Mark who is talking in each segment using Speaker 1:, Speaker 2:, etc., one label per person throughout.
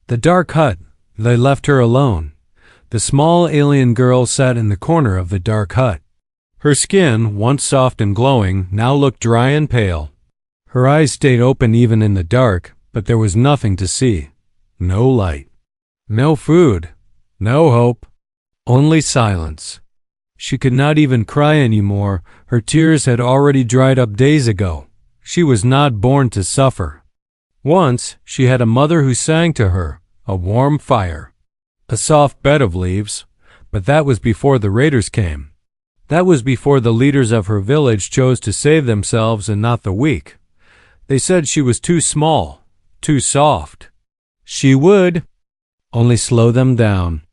Speaker 1: The dark hut. They left her alone. The small alien girl sat in the corner of the dark hut. Her skin, once soft and glowing, now looked dry and pale. Her eyes stayed open even in the dark, but there was nothing to see. No light. No food. No hope. Only silence. She could not even cry anymore. Her tears had already dried up days ago. She was not born to suffer. Once, she had a mother who sang to her, a warm fire, a soft bed of leaves, but that was before the raiders came. That was before the leaders of her village chose to save themselves and not the weak. They said she was too small, too soft. She would only slow them down.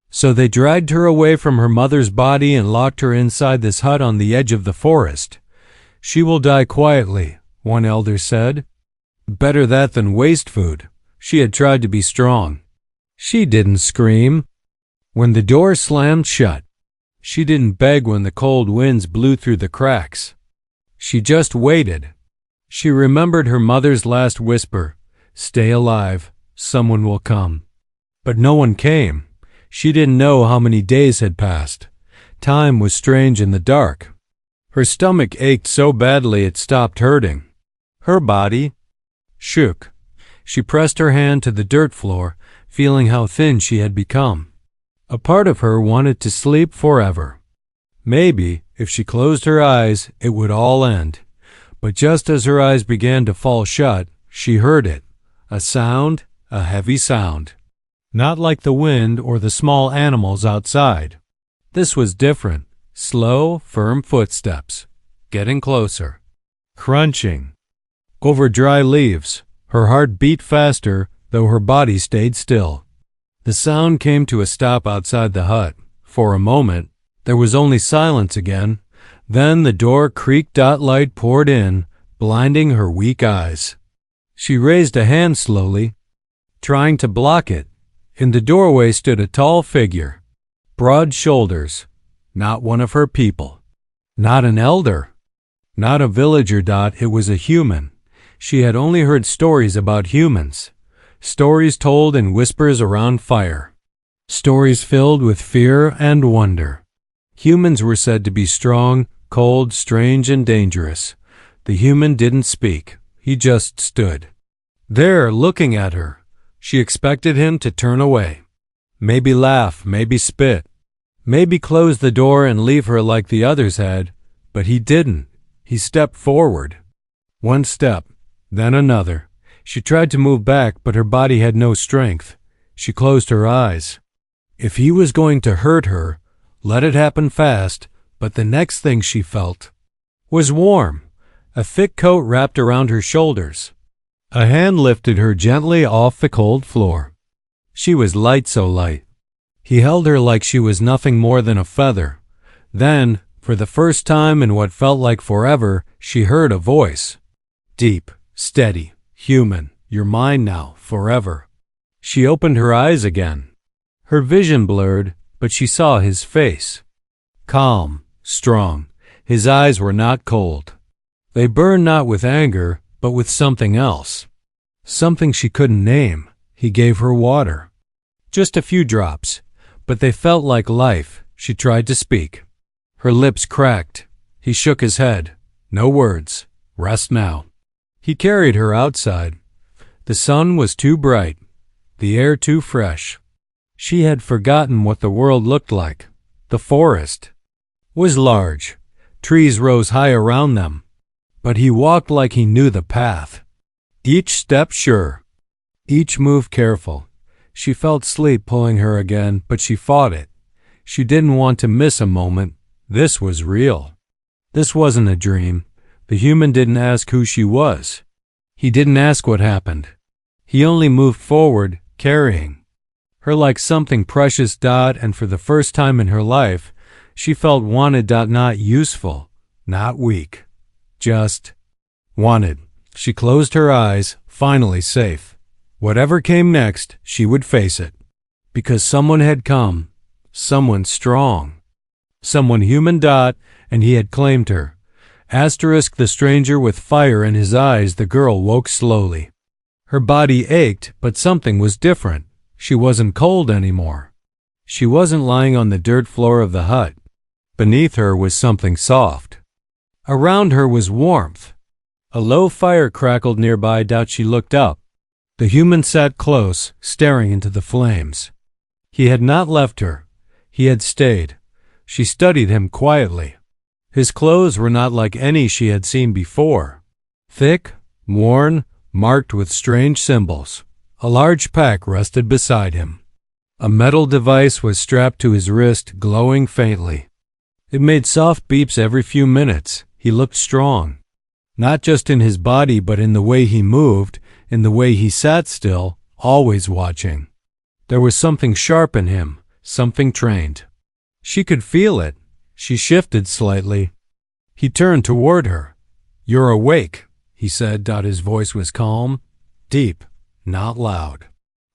Speaker 1: So they dragged her away from her mother's body and locked her inside this hut on the edge of the forest. She will die quietly, one elder said. Better that than waste food. She had tried to be strong. She didn't scream when the door slammed shut. She didn't beg when the cold winds blew through the cracks. She just waited. She remembered her mother's last whisper, "Stay alive, someone will come." But no one came. She didn't know how many days had passed. Time was strange in the dark. Her stomach ached so badly it stopped hurting. Her body shook. She pressed her hand to the dirt floor, feeling how thin she had become. A part of her wanted to sleep forever. Maybe, if she closed her eyes, it would all end. But just as her eyes began to fall shut, she heard it. A sound, a heavy sound. Not like the wind or the small animals outside. This was different. Slow, firm footsteps. Getting closer. Crunching. Over dry leaves. Her heart beat faster, though her body stayed still. The sound came to a stop outside the hut. For a moment, there was only silence again. Then the door creaked. Light poured in, blinding her weak eyes. She raised a hand slowly, trying to block it. In the doorway stood a tall figure. Broad shoulders. Not one of her people. Not an elder. Not a villager. It was a human. She had only heard stories about humans. Stories told in whispers around fire. Stories filled with fear and wonder. Humans were said to be strong, cold, strange, and dangerous. The human didn't speak. He just stood there looking at her. She expected him to turn away. Maybe laugh, maybe spit. Maybe close the door and leave her like the others had. But he didn't. He stepped forward. One step, then another. She tried to move back, but her body had no strength. She closed her eyes. If he was going to hurt her, let it happen fast. But the next thing she felt was warm. A thick coat wrapped around her shoulders. A hand lifted her gently off the cold floor. She was light, so light. He held her like she was nothing more than a feather. Then, for the first time in what felt like forever, she heard a voice. Deep, steady, human. You're mine now, forever. She opened her eyes again. Her vision blurred, but she saw his face. Calm, strong. His eyes were not cold. They burned not with anger, but with something else. Something she couldn't name. He gave her water. Just a few drops, but they felt like life. She tried to speak. Her lips cracked. He shook his head. No words. Rest now. He carried her outside. The sun was too bright, the air too fresh. She had forgotten what the world looked like. The forest was large. Trees rose high around them. But he walked like he knew the path. Each step sure. Each move careful. She felt sleep pulling her again, but she fought it. She didn't want to miss a moment. This was real. This wasn't a dream. The human didn't ask who she was. He didn't ask what happened. He only moved forward, carrying her like something precious. And for the first time in her life, she felt wanted. Not useful, not weak. Just wanted. She closed her eyes, finally safe. Whatever came next, she would face it. Because someone had come. Someone strong. Someone human. And he had claimed her. Asterisk the stranger with fire in his eyes. The girl woke slowly. Her body ached, but something was different. She wasn't cold anymore. She wasn't lying on the dirt floor of the hut. Beneath her was something soft. Around her was warmth. A low fire crackled nearby. She looked up. The human sat close, staring into the flames. He had not left her. He had stayed. She studied him quietly. His clothes were not like any she had seen before. Thick, worn, marked with strange symbols. A large pack rested beside him. A metal device was strapped to his wrist, glowing faintly. It made soft beeps every few minutes. He looked strong. Not just in his body, but in the way he moved, in the way he sat still, always watching. There was something sharp in him, something trained. She could feel it. She shifted slightly. He turned toward her. "You're awake," he said. His voice was calm, deep, not loud,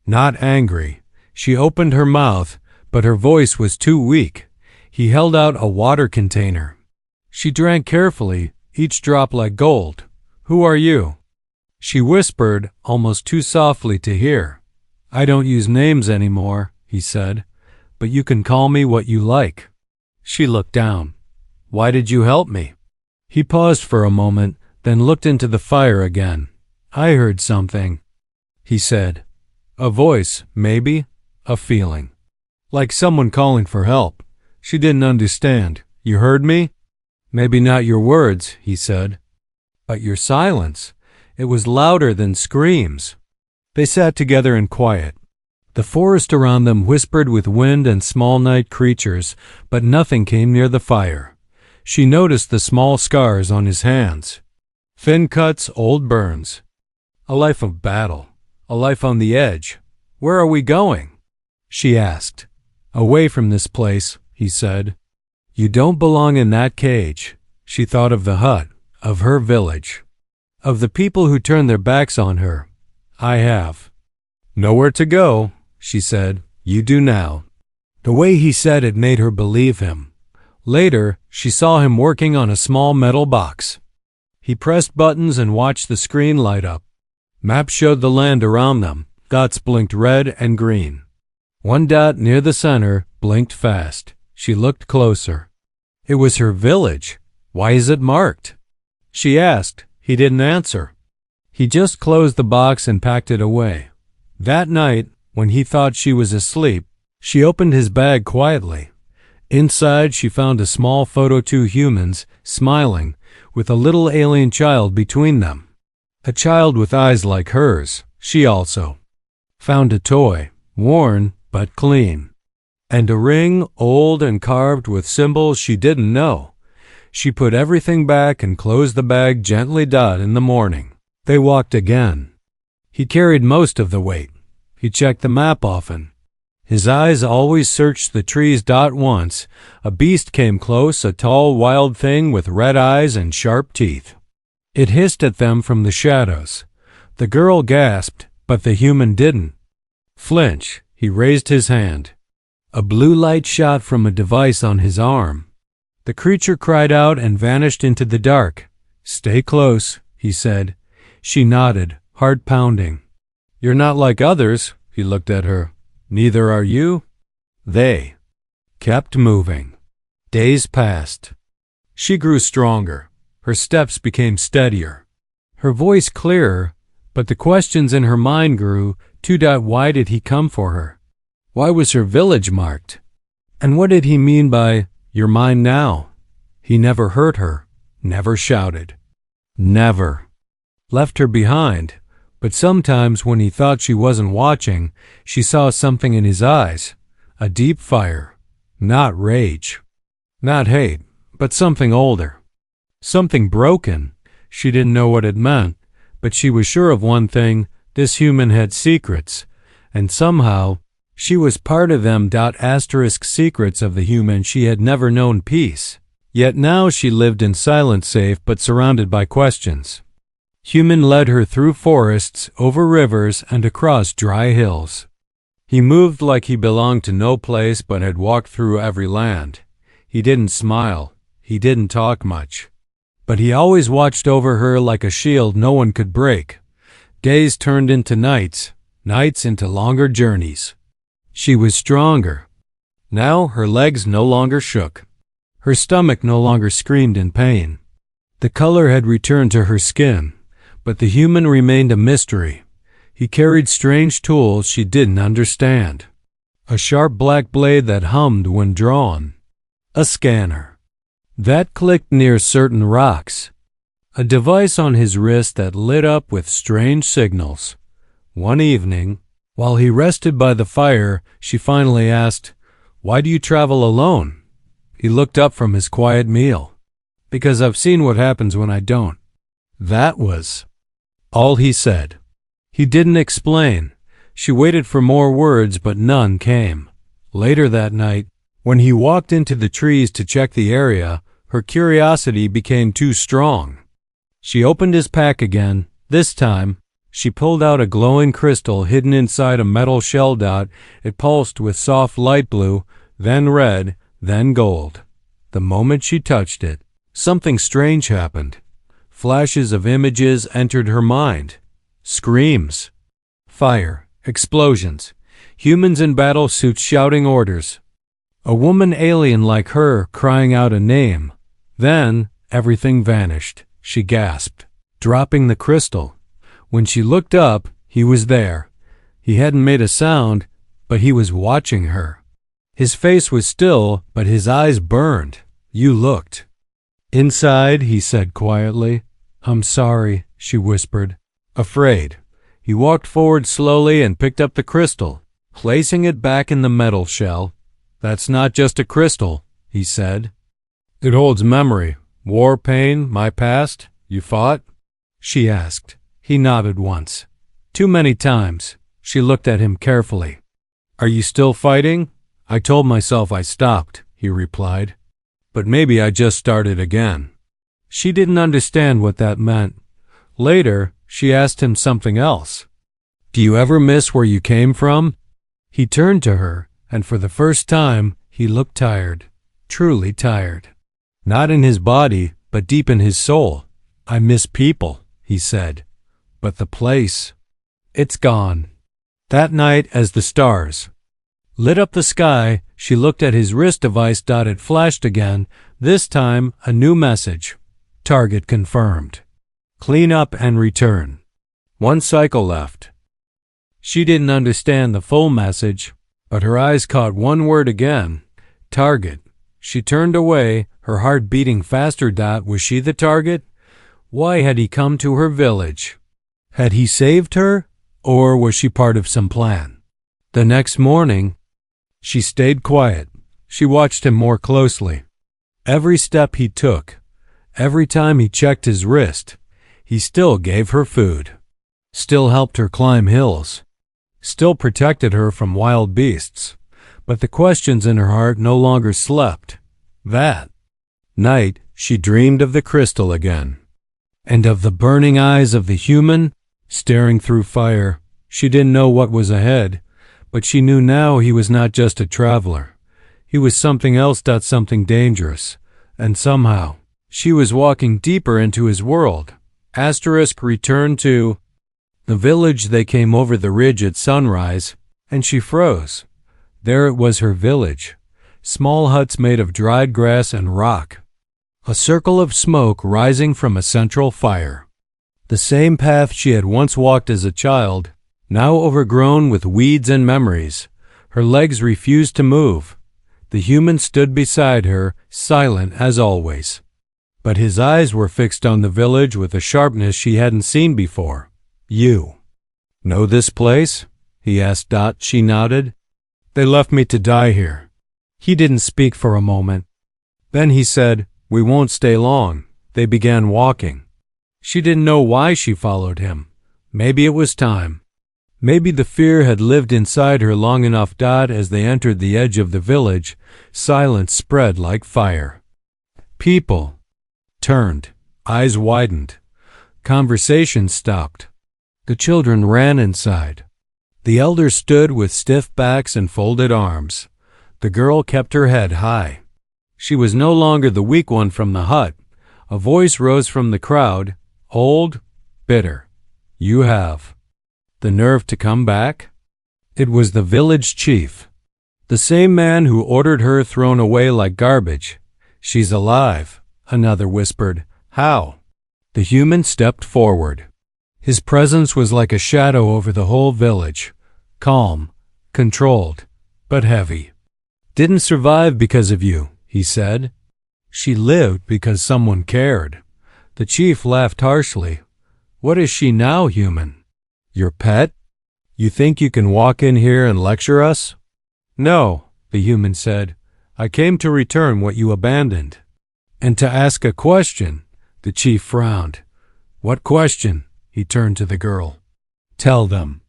Speaker 1: not angry. She opened her mouth, but her voice was too weak. He held out a water container. She drank carefully, each drop like gold. "Who are you?" She whispered, almost too softly to hear. "I don't use names anymore," he said, "but you can call me what you like." She looked down. "Why did you help me?" He paused for a moment, then looked into the fire again. "I heard something," he said. "A voice, maybe, a feeling. Like someone calling for help." She didn't understand. "You heard me?" "Maybe not your words," he said, "but your silence. It was louder than screams." They sat together in quiet. The forest around them whispered with wind and small night creatures, but nothing came near the fire. She noticed the small scars on his hands. Thin cuts, old burns. A life of battle. A life on the edge. "Where are we going?" she asked. "Away from this place," he said. "You don't belong in that cage." She thought of the hut, of her village, of the people who turned their backs on her. "I have nowhere to go," she said. "You do now." The way he said it made her believe him. Later, she saw him working on a small metal box. He pressed buttons and watched the screen light up. Maps showed the land around them. Dots blinked red and green. One dot near the center blinked fast. She looked closer. It was her village. "Why is it marked?" she asked. He didn't answer. He just closed the box and packed it away. That night, when he thought she was asleep, she opened his bag quietly. Inside, she found a small photo, two humans, smiling, with a little alien child between them. A child with eyes like hers. She also found a toy, worn but clean, and a ring, old and carved with symbols she didn't know. She put everything back and closed the bag gently. In the morning, they walked again. He carried most of the weight. He checked the map often. His eyes always searched the trees. Once, a beast came close, a tall wild thing with red eyes and sharp teeth. It hissed at them from the shadows. The girl gasped, but the human didn't flinch. He raised his hand. A blue light shot from a device on his arm. The creature cried out and vanished into the dark. "Stay close," he said. She nodded, heart pounding. "You're not like others," he looked at her. "Neither are you." They kept moving. Days passed. She grew stronger. Her steps became steadier. Her voice clearer, but the questions in her mind grew. Why did he come for her? Why was her village marked? And what did he mean by, "You're mine now"? He never hurt her, never shouted, never left her behind. But sometimes when he thought she wasn't watching, she saw something in his eyes, a deep fire, not rage, not hate, but something older, something broken. She didn't know what it meant, but she was sure of one thing: this human had secrets, and somehow she was part of them. Secrets of the human she had never known peace. Yet now she lived in silence, safe but surrounded by questions. Human led her through forests, over rivers, and across dry hills. He moved like he belonged to no place but had walked through every land. He didn't smile. He didn't talk much. But he always watched over her like a shield no one could break. Days turned into nights. nights into longer journeys. She was stronger. Now her legs no longer shook. Her stomach no longer screamed in pain. The color had returned to her skin, but the human remained a mystery. He carried strange tools she didn't understand. A sharp black blade that hummed when drawn. A scanner that clicked near certain rocks. A device on his wrist that lit up with strange signals. One evening, while he rested by the fire, she finally asked, "Why do you travel alone?" He looked up from his quiet meal. "Because I've seen what happens when I don't." That was all he said. He didn't explain. She waited for more words, but none came. Later that night, when he walked into the trees to check the area, her curiosity became too strong. She opened his pack again. This time, she pulled out a glowing crystal hidden inside a metal shell dot. It pulsed with soft light blue, then red, then gold. The moment she touched it, something strange happened. Flashes of images entered her mind. Screams, fire, explosions, humans in battle suits shouting orders. A woman alien like her crying out a name. Then everything vanished. She gasped, dropping the crystal. When she looked up, he was there. He hadn't made a sound, but he was watching her. His face was still, but his eyes burned. "You looked." "Inside," he said quietly. "I'm sorry," she whispered, afraid. He walked forward slowly and picked up the crystal, placing it back in the metal shell. "That's not just a crystal," he said. "It holds memory, war, pain, my past. You fought?" she asked. He nodded once. "Too many times." She looked at him carefully. "Are you still fighting?" "I told myself I stopped," he replied. "But maybe I just started again." She didn't understand what that meant. Later, she asked him something else. "Do you ever miss where you came from?" He turned to her, and for the first time, he looked tired, truly tired. Not in his body, but deep in his soul. "I miss people," he said. "But the place, it's gone." That night, as the stars lit up the sky, she looked at his wrist device. It flashed again, this time a new message. "Target confirmed. Clean up and return." One cycle left. She didn't understand the full message, but her eyes caught one word again. Target. She turned away, her heart beating faster. Was she the target? Why had he come to her village? Had he saved her, or was she part of some plan? The next morning, she stayed quiet. She watched him more closely. Every step he took, every time he checked his wrist, he still gave her food, still helped her climb hills, still protected her from wild beasts. But the questions in her heart no longer slept. That night, she dreamed of the crystal again, and of the burning eyes of the human staring through fire. She didn't know what was ahead, but she knew now he was not just a traveler. He was something else, something dangerous. And somehow, she was walking deeper into his world. Returned to the village. They came over the ridge at sunrise, and she froze. There it was, her village. Small huts made of dried grass and rock. A circle of smoke rising from a central fire. The same path she had once walked as a child, now overgrown with weeds and memories. Her legs refused to move. The human stood beside her, silent as always. But his eyes were fixed on the village with a sharpness she hadn't seen before. "You know this place?" he asked. She nodded. "They left me to die here." He didn't speak for a moment. Then he said, "We won't stay long." They began walking. She didn't know why she followed him. Maybe it was time. Maybe the fear had lived inside her long enough. As they entered the edge of the village, silence spread like fire. People turned, eyes widened. Conversation stopped. The children ran inside. The elders stood with stiff backs and folded arms. The girl kept her head high. She was no longer the weak one from the hut. A voice rose from the crowd, old, bitter. "You have The nerve to come back? It was the village chief. The same man who ordered her thrown away like garbage. She's alive, another whispered. How? The human stepped forward. His presence was like a shadow over the whole village. Calm, controlled, but heavy. Didn't survive because of you, he said. She lived because someone cared. The chief laughed harshly. What is she now, human? Your pet? You think you can walk in here and lecture us? No, the human said. I came to return what you abandoned. And to ask a question, the chief frowned. What question? He turned to the girl. Tell them.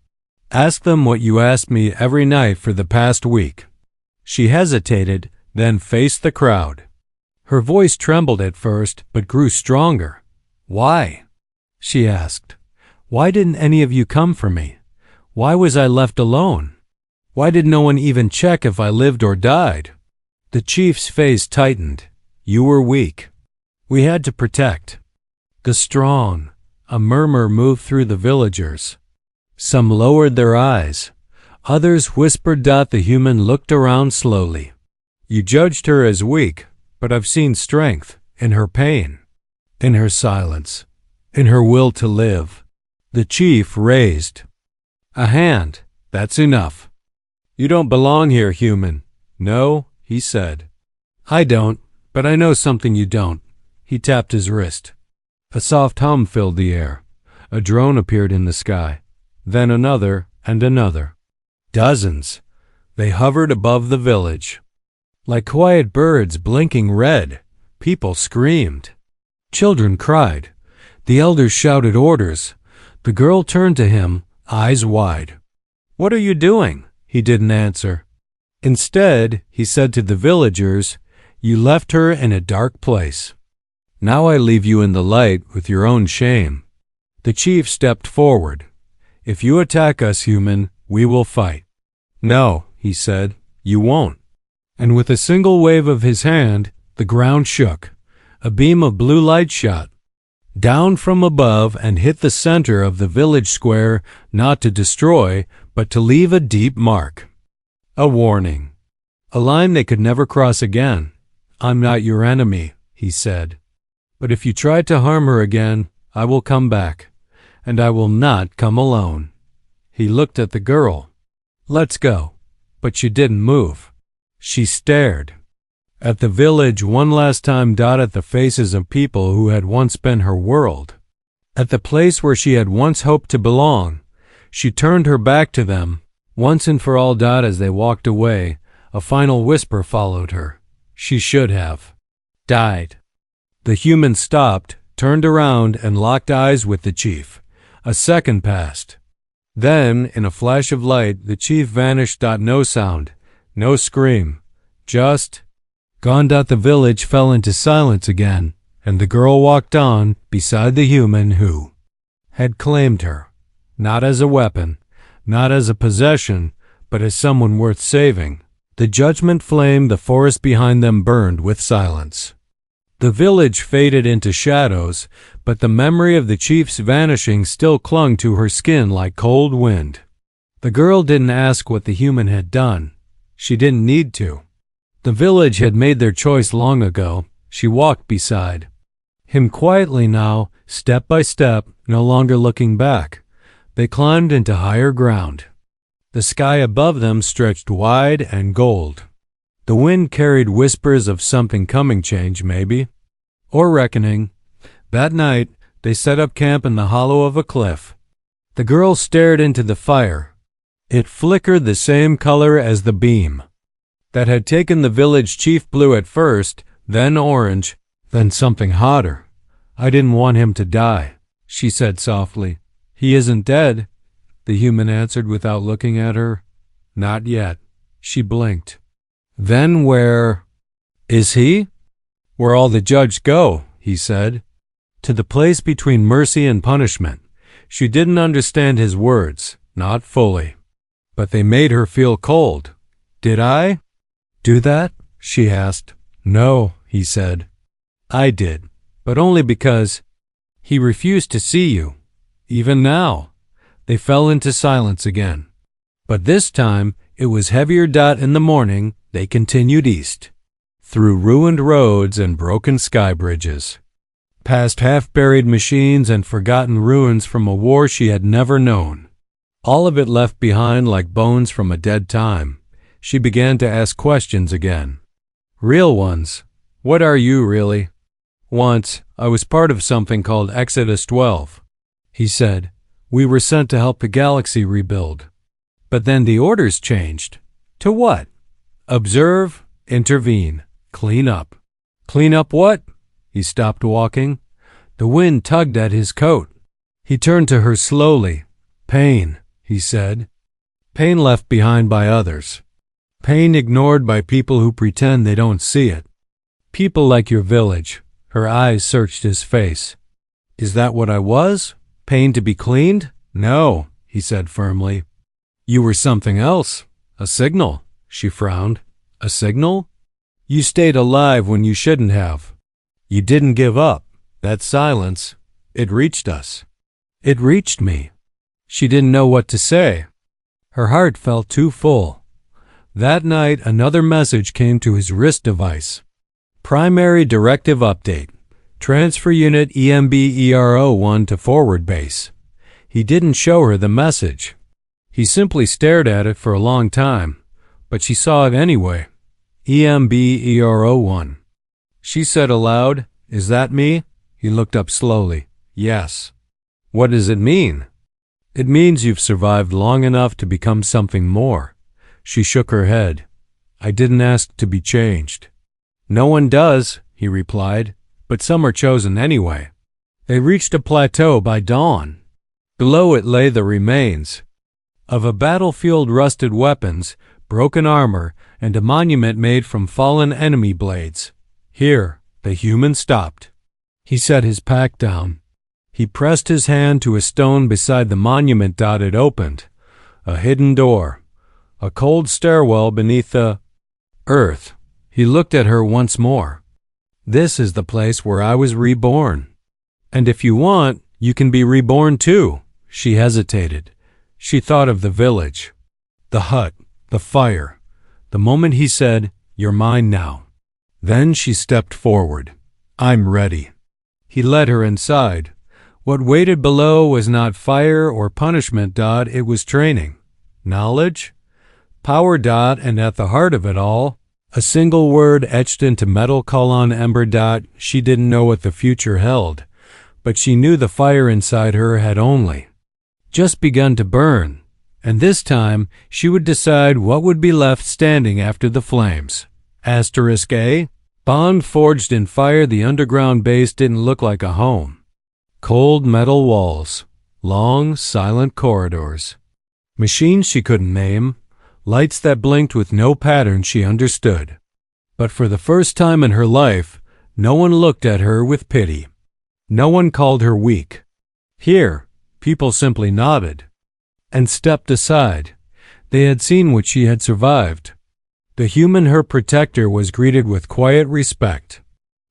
Speaker 1: Ask them what you asked me every night for the past week. She hesitated, then faced the crowd. Her voice trembled at first, but grew stronger. Why? She asked. Why didn't any of you come for me? Why was I left alone? Why did no one even check if I lived or died? The chief's face tightened. You were weak. We had to protect the strong. A murmur moved through the villagers. Some lowered their eyes. Others whispered. The human looked around slowly. You judged her as weak, but I've seen strength in her pain, in her silence, in her will to live. The chief raised a hand. That's enough. You don't belong here, human. No, he said. I don't, but I know something you don't. He tapped his wrist. A soft hum filled the air. A drone appeared in the sky. Then another and another. Dozens. They hovered above the village. Like quiet birds blinking red, people screamed. Children cried. The elders shouted orders. The girl turned to him, eyes wide. What are you doing? He didn't answer. Instead, he said to the villagers, You left her in a dark place. Now I leave you in the light with your own shame. The chief stepped forward. If you attack us, human, we will fight. No, he said, you won't. And with a single wave of his hand, the ground shook. A beam of blue light shot down from above and hit the center of the village square, not to destroy, but to leave a deep mark. A warning. A line they could never cross again. I'm not your enemy, he said. But if you try to harm her again, I will come back, and I will not come alone. He looked at the girl. Let's go. But she didn't move. She stared at the village one last time, at the faces of people who had once been her world. At the place where she had once hoped to belong. She turned her back to them, once and for all. As they walked away, a final whisper followed her. She should have died. The human stopped, turned around, and locked eyes with the chief. A second passed. Then, in a flash of light, the chief vanished. No sound, no scream, just gone. The village fell into silence again, and the girl walked on beside the human who had claimed her, not as a weapon, not as a possession, but as someone worth saving. The judgment flame the forest behind them burned with silence. The village faded into shadows, but the memory of the chief's vanishing still clung to her skin like cold wind. The girl didn't ask what the human had done. She didn't need to. The village had made their choice long ago. She walked beside him quietly now, step by step, no longer looking back. They climbed into higher ground. The sky above them stretched wide and gold. The wind carried whispers of something coming, change maybe, or reckoning. That night, they set up camp in the hollow of a cliff. The girl stared into the fire. It flickered the same color as the beam that had taken the village chief. Blue at first, then orange, then something hotter. I didn't want him to die, she said softly. He isn't dead, the human answered without looking at her. Not yet. She blinked. Then where is he? Where all the judged go, he said. To the place between mercy and punishment. She didn't understand his words, not fully. But they made her feel cold. Did I do that? She asked. No, he said. I did, but only because he refused to see you. Even now, They fell into silence again. But this time, it was heavier. In the morning, they continued east, through ruined roads and broken sky bridges, past half-buried machines and forgotten ruins from a war she had never known. All of it left behind like bones from a dead time. She began to ask questions again. Real ones. What are you really? Once, I was part of something called Exodus 12. He said, we were sent to help the galaxy rebuild. But then the orders changed. To what? Observe, intervene, clean up. Clean up what? He stopped walking. The wind tugged at his coat. He turned to her slowly. Pain, he said. Pain left behind by others. Pain ignored by people who pretend they don't see it. People like your village. Her eyes searched his face. Is that what I was? Pain to be cleaned? No, he said firmly. You were something else. A signal. She frowned. A signal? You stayed alive when you shouldn't have. You didn't give up. That silence, it reached us. It reached me. She didn't know what to say. Her heart felt too full. That night, another message came to his wrist device. Primary Directive Update. Transfer Unit EMB-ERO-1 to forward base. He didn't show her the message. He simply stared at it for a long time, but she saw it anyway. EMB-ERO-1. She said aloud, Is that me? He looked up slowly. Yes. What does it mean? It means you've survived long enough to become something more. She shook her head. I didn't ask to be changed. No one does, he replied, but some are chosen anyway. They reached a plateau by dawn. Below it lay the remains of a battlefield, rusted weapons, broken armor, and a monument made from fallen enemy blades. Here, the human stopped. He set his pack down. He pressed his hand to a stone beside the monument. It opened. A hidden door. A cold stairwell beneath the earth. He looked at her once more. This is the place where I was reborn. And if you want, you can be reborn too. She hesitated. She thought of the village, the hut, the fire. The moment he said, You're mine now. Then she stepped forward. I'm ready. He led her inside. What waited below was not fire or punishment. It was training, knowledge, power. And at the heart of it all, a single word etched into metal: ember. She didn't know what the future held, but she knew the fire inside her had only just begun to burn, and this time she would decide what would be left standing after the flames. A. Bond forged in fire. The underground base didn't look like a home. Cold metal walls, long, silent corridors, machines she couldn't name, lights that blinked with no pattern she understood. But for the first time in her life, no one looked at her with pity. No one called her weak. Here, people simply nodded and stepped aside. They had seen what she had survived. The human, her protector, was greeted with quiet respect.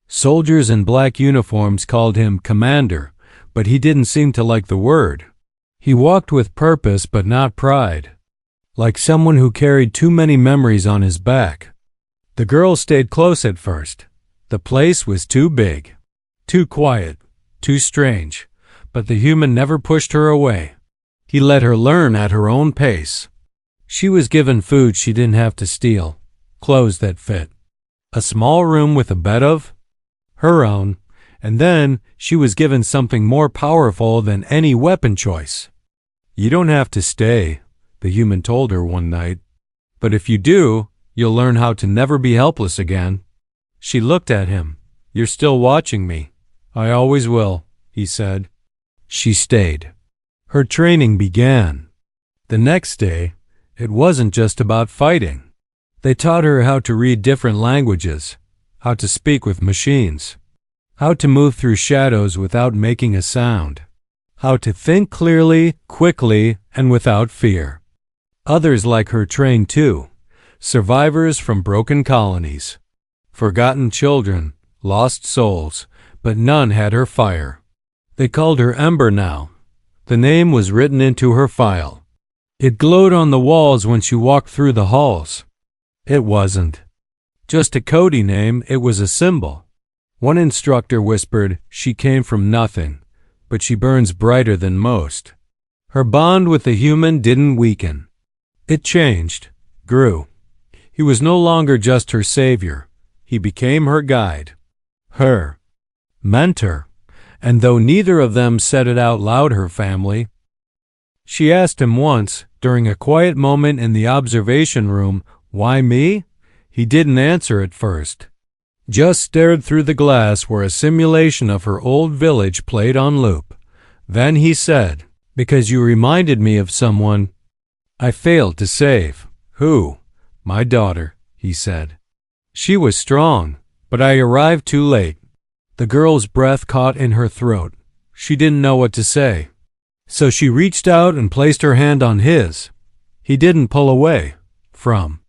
Speaker 1: Soldiers in black uniforms called him Commander, but he didn't seem to like the word. He walked with purpose but not pride, like someone who carried too many memories on his back. The girl stayed close at first. The place was too big, too quiet, too strange, but the human never pushed her away. He let her learn at her own pace. She was given food she didn't have to steal, clothes that fit, a small room with a bed of her own, and then she was given something more powerful than any weapon choice. You don't have to stay, the human told her one night, but if you do, you'll learn how to never be helpless again. She looked at him. You're still watching me. I always will, he said. She stayed. Her training began. The next day, it wasn't just about fighting. They taught her how to read different languages, how to speak with machines, how to move through shadows without making a sound, how to think clearly, quickly, and without fear. Others like her trained too, survivors from broken colonies, forgotten children, lost souls, but none had her fire. They called her Ember now, The name was written into her file. It glowed on the walls when she walked through the halls. It wasn't just a Cody name, it was a symbol. One instructor whispered, "She came from nothing, but she burns brighter than most." Her bond with the human didn't weaken. It changed, grew. He was no longer just her savior. He became her guide, her mentor. And though neither of them said it out loud, her family. She asked him once, during a quiet moment in the observation room, "Why me?" He didn't answer at first, just stared through the glass where a simulation of her old village played on loop. Then he said, "Because you reminded me of someone I failed to save." "Who?" "My daughter," he said. "She was strong, but I arrived too late." The girl's breath caught in her throat. She didn't know what to say. So she reached out and placed her hand on his. He didn't pull away. From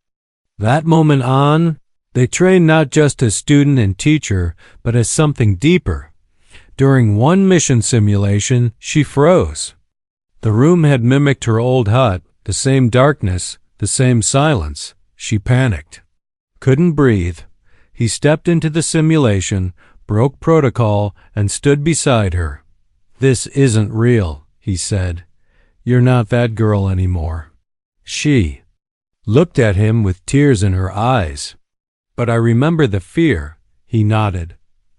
Speaker 1: that moment on, they trained not just as student and teacher, but as something deeper. During one mission simulation, she froze. The room had mimicked her old hut, the same darkness, the same silence. She panicked. Couldn't breathe. He stepped into the simulation, broke protocol, and stood beside her. "This isn't real," he said. "You're not that girl anymore." She looked at him with tears in her eyes. "But I remember the fear." He nodded.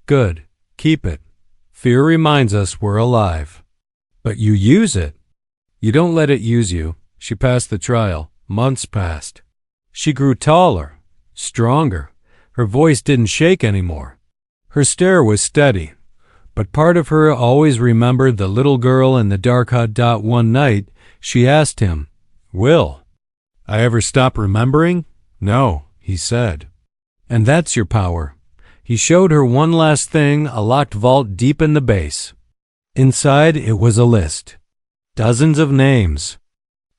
Speaker 1: "Good. Keep it. Fear reminds us we're alive." "But you use it." "You don't let it use you." She passed the trial. Months passed. She grew taller, stronger. Her voice didn't shake anymore. Her stare was steady. But part of her always remembered the little girl in the dark hut. One night, she asked him, "Will I ever stop remembering?" "No," he said. "And that's your power." He showed her one last thing, a locked vault deep in the base. Inside, it was a list. Dozens of names,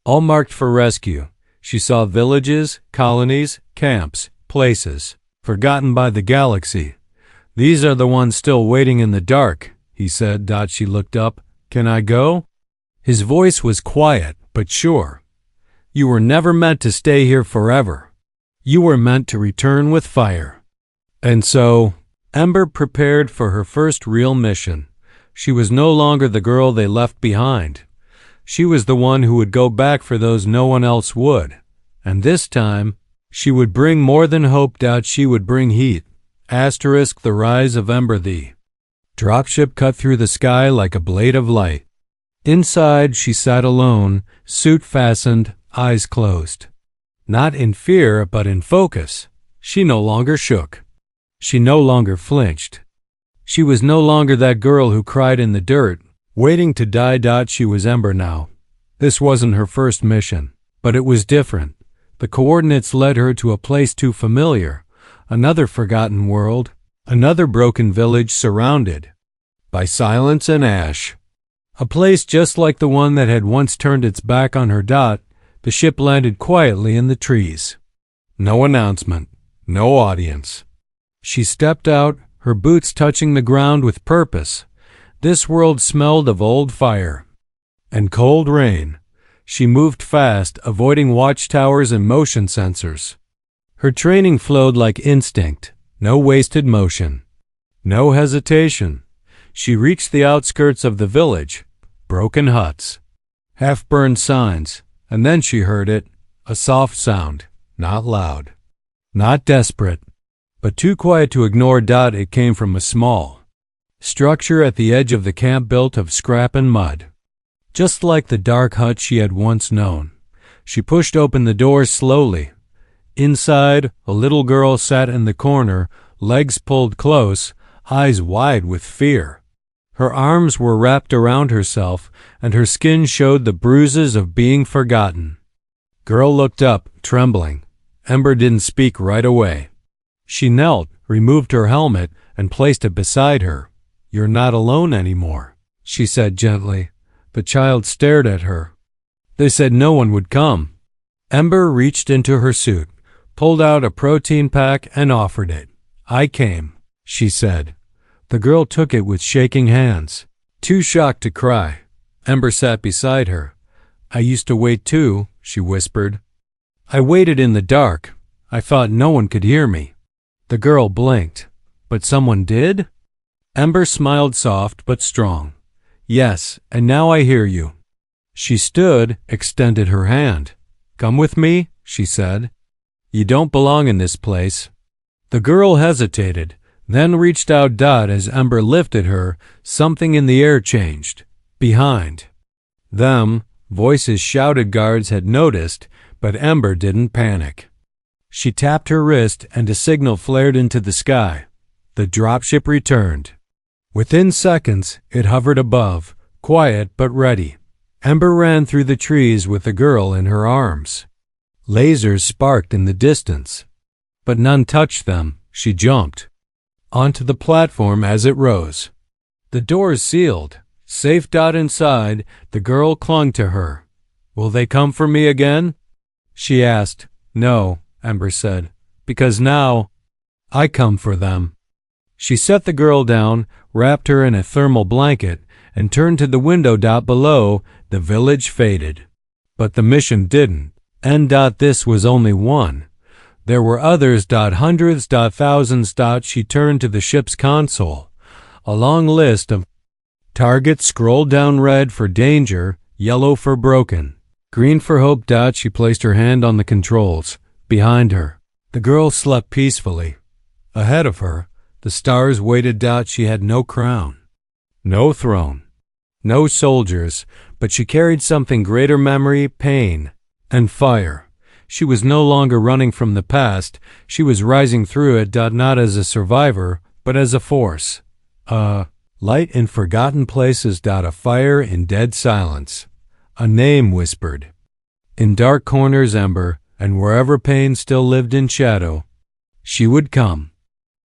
Speaker 1: all marked for rescue. She saw villages, colonies, camps, places, forgotten by the galaxy. "These are the ones still waiting in the dark," he said. She looked up. "Can I go?" His voice was quiet, but sure. "You were never meant to stay here forever. You were meant to return with fire." And so, Ember prepared for her first real mission. She was no longer the girl they left behind. She was the one who would go back for those no one else would. And this time, she would bring more than hope. She would bring heat. Asterisk the rise of Ember. The dropship cut through the sky like a blade of light. Inside, she sat alone, suit fastened, eyes closed. Not in fear, but in focus. She no longer shook. She no longer flinched. She was no longer that girl who cried in the dirt, waiting to die. She was Ember now. This wasn't her first mission, but it was different. The coordinates led her to a place too familiar. Another forgotten world, another broken village surrounded by silence and ash. A place just like the one that had once turned its back on her. The ship landed quietly in the trees. No announcement, no audience. She stepped out, her boots touching the ground with purpose. This world smelled of old fire and cold rain. She moved fast, avoiding watchtowers and motion sensors. Her training flowed like instinct, no wasted motion, no hesitation. She reached the outskirts of the village, broken huts, half-burned signs, and then she heard it, a soft sound, not loud, not desperate, but too quiet to ignore. It came from a small structure at the edge of the camp built of scrap and mud, just like the dark hut she had once known. She pushed open the door slowly. Inside, a little girl sat in the corner, legs pulled close, eyes wide with fear. Her arms were wrapped around herself, and her skin showed the bruises of being forgotten. Girl looked up, trembling. Ember didn't speak right away. She knelt, removed her helmet, and placed it beside her. "You're not alone anymore," she said gently. The child stared at her. "They said no one would come." Ember reached into her suit, pulled out a protein pack, and offered it. "I came," she said. The girl took it with shaking hands, too shocked to cry. Ember sat beside her. I used to wait too, she whispered. I waited in the dark. I thought no one could hear me. The girl blinked. But someone did? Ember smiled soft but strong. Yes, and now I hear you. She stood, extended her hand. Come with me, she said. You don't belong in this place. The girl hesitated, then reached out. As Ember lifted her, something in the air changed. Behind them, voices shouted. Guards had noticed, but Ember didn't panic. She tapped her wrist and a signal flared into the sky. The dropship returned. Within seconds, it hovered above, quiet but ready. Ember ran through the trees with the girl in her arms. Lasers sparked in the distance, but none touched them. She jumped onto the platform as it rose. The doors sealed. Safe. Inside, the girl clung to her. Will they come for me again? She asked. No, Ember said, because now I come for them. She set the girl down, wrapped her in a thermal blanket, and turned to the window. Below, the village faded. But the mission didn't end. This was only one. There were others. Hundreds. Thousands. She turned to the ship's console. A long list of targets scrolled down: red for danger, yellow for broken, green for hope. She placed her hand on the controls. Behind her, the girl slept peacefully. Ahead of her, the stars waited. She had no crown, no throne, no soldiers, but she carried something greater: memory, pain, and fire. She was no longer running from the past. She was rising through it. Not as a survivor, but as a force. A light in forgotten places. A fire in dead silence. A name whispered. In dark corners, Ember, and wherever pain still lived in shadow, she would come.